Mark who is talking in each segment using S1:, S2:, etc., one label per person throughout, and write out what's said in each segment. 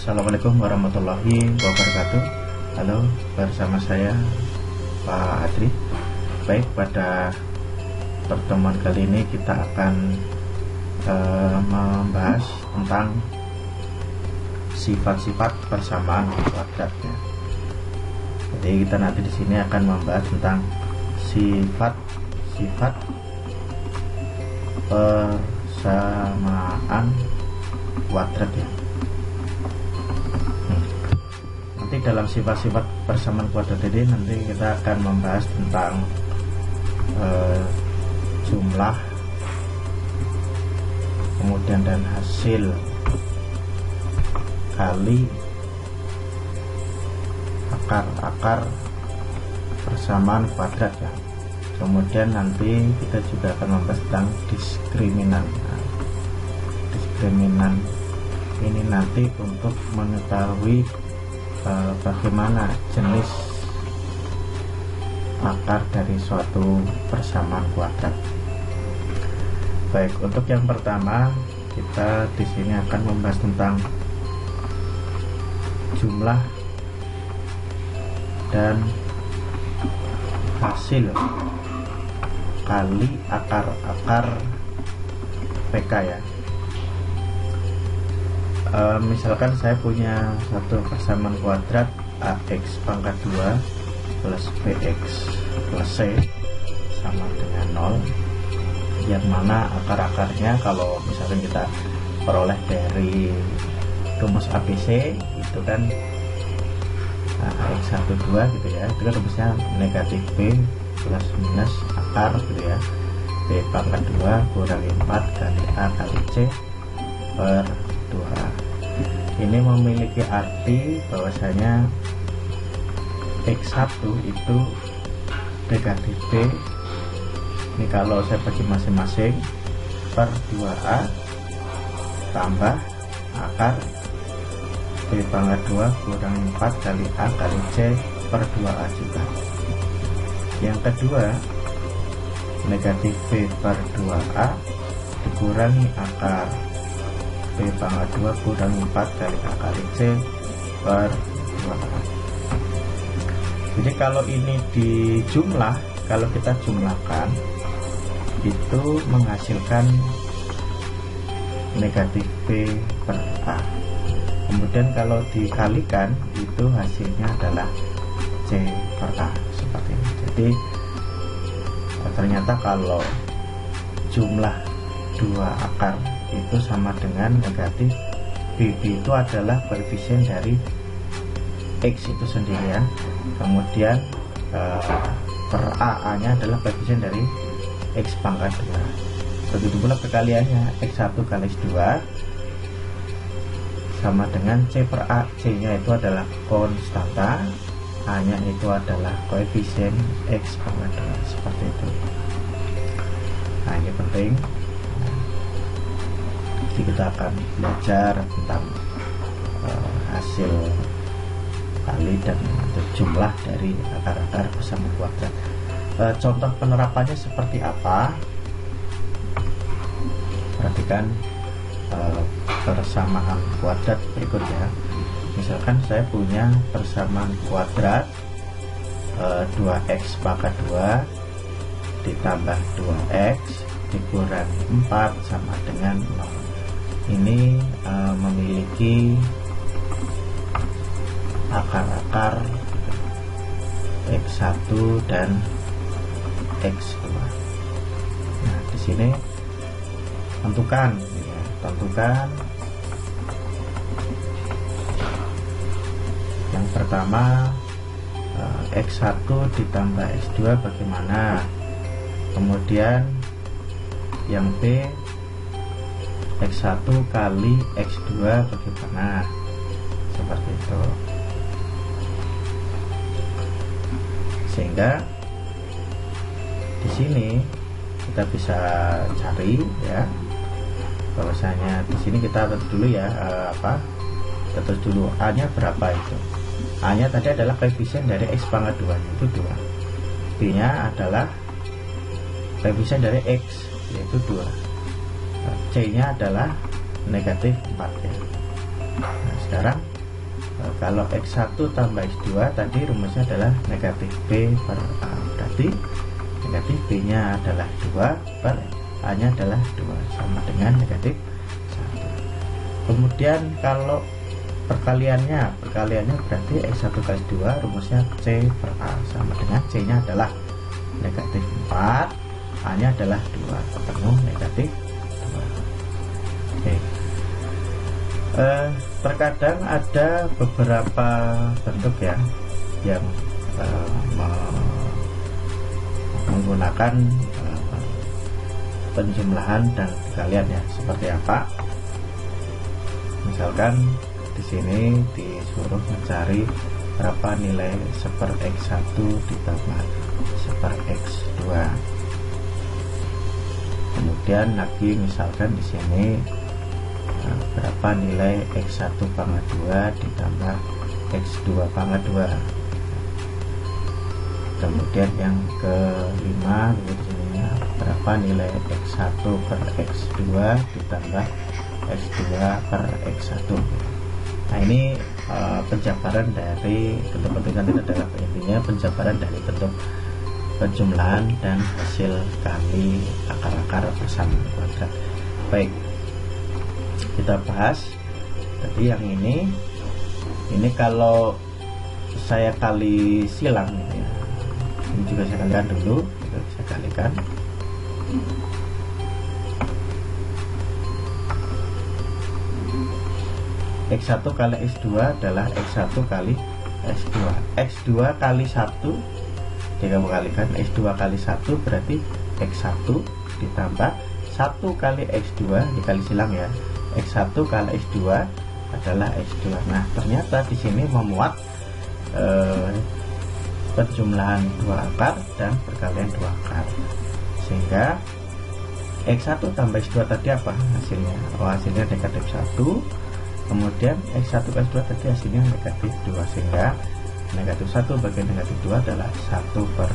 S1: Assalamualaikum warahmatullahi wabarakatuh. Halo, bersama saya Pak Adri. Baik, pada pertemuan kali ini kita akan membahas tentang sifat-sifat persamaan kuadratnya. Jadi kita nanti di sini akan membahas tentang sifat-sifat persamaan kuadrat ya. Nanti dalam sifat-sifat persamaan kuadrat ini nanti kita akan membahas tentang jumlah, kemudian dan hasil kali akar-akar persamaan kuadrat ya. Kemudian nanti kita juga akan membahas tentang diskriminan. Diskriminan ini nanti untuk mengetahui bagaimana jenis akar dari suatu persamaan kuadrat. Baik, untuk yang pertama kita di sini akan membahas tentang jumlah dan hasil kali akar-akar PK ya. Misalkan saya punya satu persamaan kuadrat ax pangkat 2 plus bx plus c sama dengan 0, yang mana akar-akarnya kalau misalkan kita peroleh dari rumus ABC itu kan x1 2 gitu ya, itu kan rumusnya negatif b plus minus akar gitu ya, b pangkat 2 kurang 4 kali a kali c per 2. Ini memiliki arti bahwasanya x1 itu negatif b, ini kalau saya bagi masing-masing, per 2a tambah akar b pangkat 2 kurang 4 kali a kali c per 2a juga. Yang kedua, negatif b per 2a dikurangi akar b pangkat 2 kurang 4 kali a kali c per 2a. Jadi kalau ini dijumlah, kalau kita jumlahkan itu menghasilkan negatif b per a. Kemudian kalau dikalikan itu hasilnya adalah c per a, seperti ini. Jadi ternyata kalau jumlah dua akar itu sama dengan negatif bb itu adalah koefisien dari x itu sendiri ya. Kemudian per a nya adalah koefisien dari x pangkat 2. Begitu pula perkaliannya, x1 kali x2 sama dengan c per a. C nya itu adalah konstanta, a nya itu adalah koefisien x pangkat 2, seperti itu. Nah, ini penting. Jadi kita akan belajar tentang hasil kali dan jumlah dari akar-akar persamaan kuadrat. Contoh penerapannya seperti apa? Perhatikan persamaan kuadrat berikut ya. Misalkan saya punya persamaan kuadrat 2x pangkat 2 ditambah 2x dikurangi 4 sama dengan 0. Ini memiliki akar-akar x1 dan x2. Nah, di sini tentukan ya, tentukan yang pertama x1 ditambah x2 bagaimana, kemudian yang b x1 kali x2 bagaimana, seperti itu. Sehingga di sini kita bisa cari ya, bahwasanya di sini kita tulis dulu ya, kita tulis dulu a nya berapa itu. A nya tadi adalah koefisien dari x pangkat 2 yaitu 2, b nya adalah koefisien dari x yaitu 2, C nya adalah negatif 4 ya. Nah, sekarang Kalau X1 tambah X2 tadi rumusnya adalah negatif B per A. Berarti negatif B nya adalah 2 per A nya adalah 2, sama dengan negatif 1. Kemudian kalau perkaliannya berarti X1 kali 2 rumusnya C per A, sama dengan C nya adalah negatif 4, A nya adalah 2, ketemu negatif 2. Oke. Terkadang ada beberapa bentuk ya yang menggunakan penjumlahan dan perkalian ya. Seperti apa? Misalkan di sini disuruh mencari berapa nilai 1/x1 ditambah 1/x2. Kemudian lagi misalkan di sini berapa nilai x1 pangkat 2 ditambah x2 pangkat 2. Kemudian yang kelima di sini berapa nilai x1 per x2 ditambah x2 per x1. Nah ini penjabaran dari bentuk-bentuk nanti adalah intinya penjabaran dari bentuk penjumlahan dan hasil kali akar-akar bersama kuadrat. Baik, kita bahas tadi yang ini kalau saya kali silang ya. Ini juga saya kalikan dulu, saya kalikan. X1 kali X2 adalah X1 kali X2. X2 kali 1 jika kalikan X2 kali 1 berarti X1 ditambah 1 kali X2 dikali silang ya. X1 kali X2 adalah X2. Nah, ternyata di sini memuat penjumlahan 2 akar dan perkalian 2 akar. Sehingga X1 tambah X2 tadi apa hasilnya? Oh, hasilnya negatif 1. Kemudian X1 kali X2 tadi hasilnya negatif 2. Sehingga negatif 1 bagi negatif 2 adalah 1/2.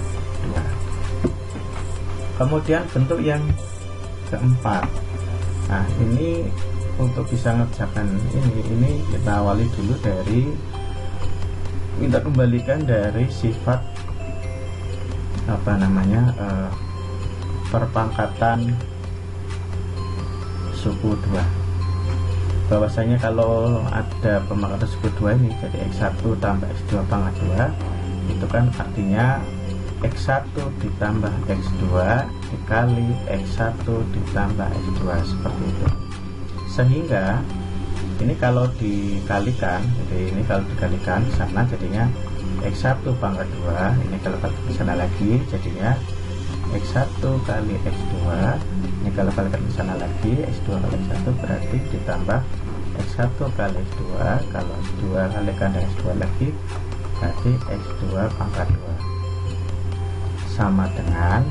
S1: Kemudian bentuk yang keempat. Nah, ini untuk bisa mengerjakan ini kita awali dulu dari minta kembalikan dari sifat perpangkatan suku 2. Bahwasanya kalau ada pemangkatan suku 2 ini jadi X1 tambah X2 pangkat 2 itu kan artinya X1 ditambah X2 dikali X1 ditambah X2 seperti itu. Sehingga ini kalau dikalikan, jadi ini kalau dikalikan ke sana jadinya X1 pangkat 2, ini kalau kalikan ke sana lagi jadinya X1 kali X2, ini kalau kalikan ke sana lagi X2 kali X1 berarti ditambah X1 kali X2, kalau X2 kalikan dengan X2 lagi berarti X2 pangkat 2 sama dengan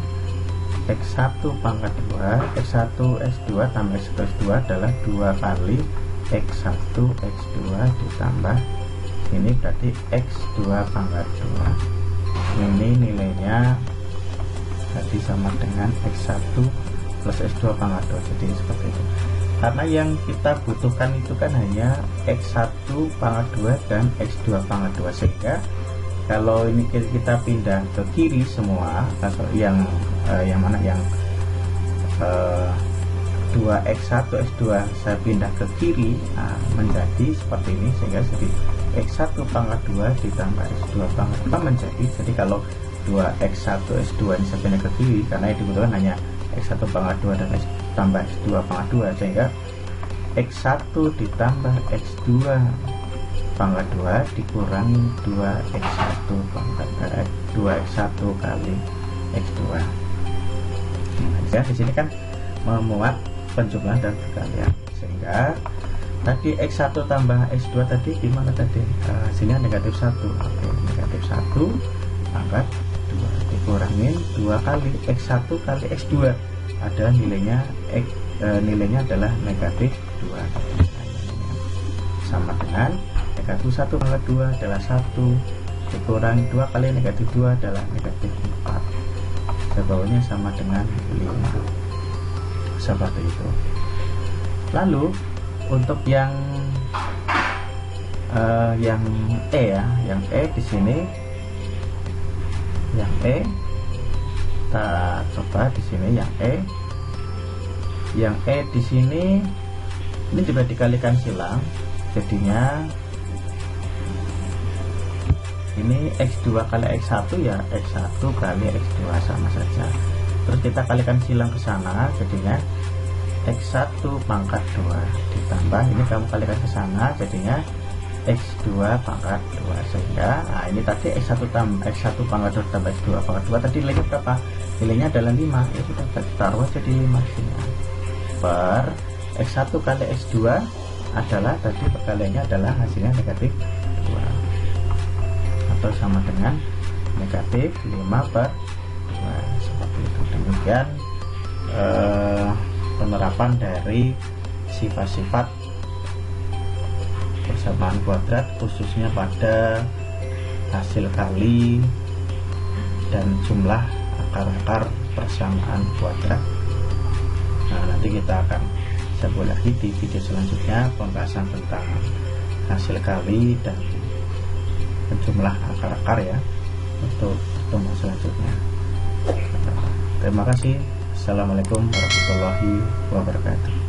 S1: X1 pangkat 2, X1 X2 tambah X1 X2 adalah 2 kali X1 X2 ditambah ini berarti X2 pangkat 2. Ini nilainya jadi sama dengan X1 plus X2 pangkat 2. Jadi seperti itu. Karena yang kita butuhkan itu kan hanya X1 pangkat 2 dan X2 pangkat 2. Sehingga kalau ini kita pindah ke kiri semua, yang mana yang 2x1 x2 saya pindah ke kiri, menjadi seperti ini. Sehingga jadi x1 pangkat 2 ditambah x2 pangkat 2 menjadi, jadi kalau 2x1 x2 ini saya pindah ke kiri karena yang dibutuhkan hanya x1 pangkat 2 dan tambah x2 pangkat 2, sehingga x1 ditambah x2 pangkat 2 dikurangi 2x1 pangkat 2x1 kali x2. Nah, di sini kan memuat penjumlahan dan perkalian, sehingga tadi x1 tambah x2 tadi gimana tadi? Hasilnya negatif 1. Oke, negatif 1 pangkat 2 dikurangin 2 kali x1 kali x2, ada nilainya nilainya adalah negatif 2 sama dengan negatif 1 pangkat 2 adalah 1 dikurangi 2 kali negatif 2 adalah negatif 4. Sebawahnya sama dengan 5. Seperti itu. Lalu untuk yang yang E ya, yang E di sini, yang E kita coba di sini yang E, di sini ini juga dikalikan silang, jadinya ini X2 kali X1 ya, X1 kali X2 sama saja. Terus kita kalikan silang ke sana, jadinya X1 pangkat 2 ditambah ini kamu kalikan ke sana, jadinya X2 pangkat 2, sehingga nah ini tadi X1 tambah X1 pangkat 2 tambah X2 pangkat 2 tadi nilainya berapa? Nilainya adalah 5, ya sudah kita taruh jadi 5 sini. Per X1 kali X2 adalah tadi perkaliannya adalah hasilnya negatif 2 atau sama dengan negatif 5 per 2, seperti itu. Demikian penerapan dari sifat-sifat persamaan kuadrat khususnya pada hasil kali dan jumlah akar-akar persamaan kuadrat. Nah, nanti kita akan sambung lagi di video selanjutnya pembahasan tentang hasil kali dan jumlah akar-akar ya, untuk pertemuan selanjutnya. Terima kasih. Assalamualaikum warahmatullahi wabarakatuh.